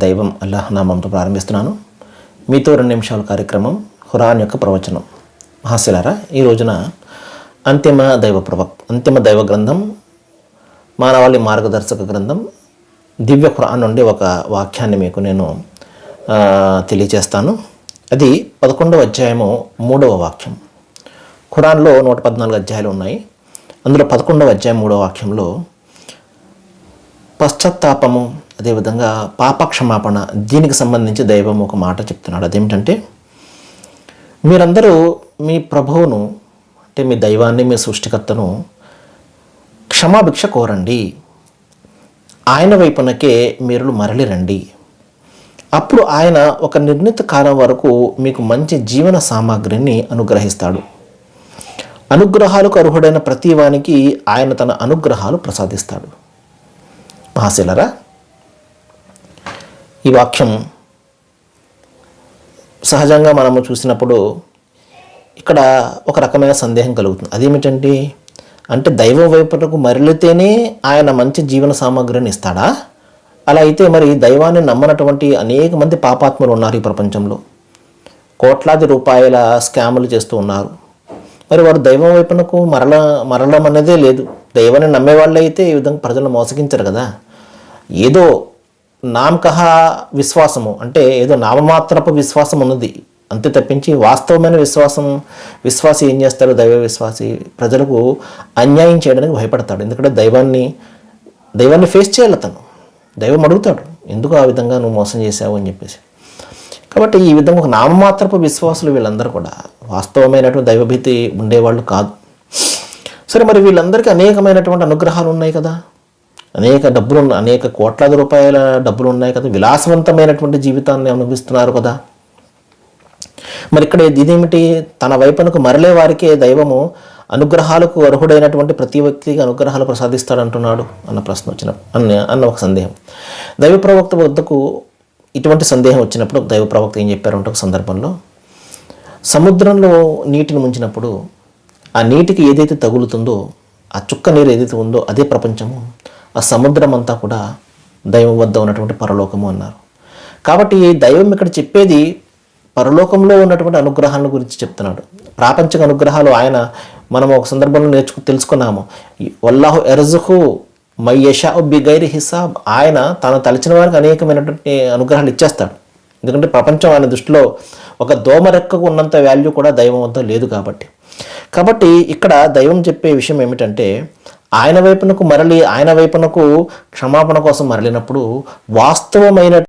దైవం అల్లాహ్ నామంతో ప్రారంభిస్తున్నాను. మీతో 2 నిమిషాల కార్యక్రమం ఖురాన్ యొక్క ప్రవచనం. మహాశిలారా, ఈ రోజున అంతిమ దైవ గ్రంథం, మానవాళి మార్గదర్శక గ్రంథం దివ్య ఖురాన్ నుండి ఒక వాక్యాన్ని మీకు నేను తెలియజేస్తాను. అది 11వ అధ్యాయము 3వ వాక్యం. ఖురాన్లో 114 అధ్యాయాలు ఉన్నాయి. అందులో 11వ అధ్యాయం 3వ వాక్యంలో పశ్చాత్తాపము, అదేవిధంగా పాపక్షమాపణ, దీనికి సంబంధించి దైవం ఒక మాట చెప్తున్నాడు. అదేమిటంటే, మీరందరూ మీ ప్రభువును, అంటే మీ దైవాన్ని, మీ సృష్టికర్తను క్షమాభిక్ష కోరండి, ఆయన వైపునకే మీరు మరలి రండి. అప్పుడు ఆయన ఒక నిర్ణీత కాలం వరకు మీకు మంచి జీవన సామాగ్రిని అనుగ్రహిస్తాడు. అనుగ్రహాలకు అర్హుడైన ప్రతి వానికి ఆయన తన అనుగ్రహాలు ప్రసాదిస్తాడు. మహాశిలరా, ఈ వాక్యం సహజంగా మనము చూసినప్పుడు ఇక్కడ ఒక రకమైన సందేహం కలుగుతుంది. అదేమిటంటే, అంటే దైవం వైపునకు మరలితేనే ఆయన మంచి జీవన సామగ్రిని ఇస్తాడా? అలా అయితే మరి దైవాన్ని నమ్మనటువంటి అనేక మంది పాపాత్ములు ఉన్నారు ఈ ప్రపంచంలో. కోట్లాది రూపాయల స్కాములు చేస్తూ ఉన్నారు. మరి వారు దైవం వైపునకు మరలడం అనేదే లేదు. దైవాన్ని నమ్మేవాళ్ళు అయితే ఈ విధంగా ప్రజలను మోసగించరు కదా. ఏదో నామకహ విశ్వాసము, అంటే ఏదో నామమాత్రపు విశ్వాసం ఉన్నది అంతే తప్పించి వాస్తవమైన విశ్వాసి ఏం చేస్తాడు? దైవ విశ్వాసి ప్రజలకు అన్యాయం చేయడానికి భయపడతాడు. ఎందుకంటే దైవాన్ని ఫేస్ చేయాలి. అతను దైవం అడుగుతాడు, ఎందుకు ఆ విధంగా నువ్వు మోసం చేశావు అని చెప్పేసి. కాబట్టి ఈ విధంగా ఒక నామమాత్రపు విశ్వాసులు వీళ్ళందరూ కూడా వాస్తవమైనటువంటి దైవభీతి ఉండేవాళ్ళు కాదు. సరే, మరి వీళ్ళందరికీ అనేకమైనటువంటి అనుగ్రహాలు ఉన్నాయి కదా, అనేక కోట్లాది రూపాయల డబ్బులు ఉన్నాయి కదా, విలాసవంతమైనటువంటి జీవితాన్ని అనుభవిస్తున్నారు కదా. మరి ఇక్కడ ఇదేమిటి? తన వైపునకు మరలే వారికే దైవము అనుగ్రహాలకు అర్హుడైనటువంటి ప్రతి వ్యక్తికి అనుగ్రహాలు ప్రసాదిస్తాడంటున్నాడు అన్న ప్రశ్న అన్న ఒక సందేహం. దైవ ప్రవక్త వద్దకు ఇటువంటి సందేహం వచ్చినప్పుడు దైవ ప్రవక్త ఏం చెప్పారంటే, ఒక సందర్భంలో సముద్రంలో నీటిని ముంచినప్పుడు ఆ నీటికి ఏదైతే తగులుతుందో, ఆ చుక్క నీరు ఏదైతే ఉందో అదే ప్రపంచము, ఆ సముద్రం అంతా కూడా దైవం వద్ద ఉన్నటువంటి పరలోకము అన్నారు. కాబట్టి దైవం ఇక్కడ చెప్పేది పరలోకంలో ఉన్నటువంటి అనుగ్రహాల గురించి చెప్తున్నాడు. ప్రాపంచిక అనుగ్రహాలు మనం ఒక సందర్భంలో తెలుసుకున్నాము. వల్లాహు ఎర్జుహు మయ్యషా బిగైరి హిసాబ్. ఆయన తను తలచిన వారికి అనేకమైనటువంటి అనుగ్రహాలు ఇచ్చేస్తాడు. ఎందుకంటే ప్రపంచం ఆయన దృష్టిలో ఒక దోమరెక్కకు ఉన్నంత వాల్యూ కూడా దైవం వద్ద లేదు కాబట్టి ఇక్కడ దైవం చెప్పే విషయం ఏమిటంటే, ఆయన వైపునకు క్షమాపణ కోసం మరలినప్పుడు వాస్తవమైన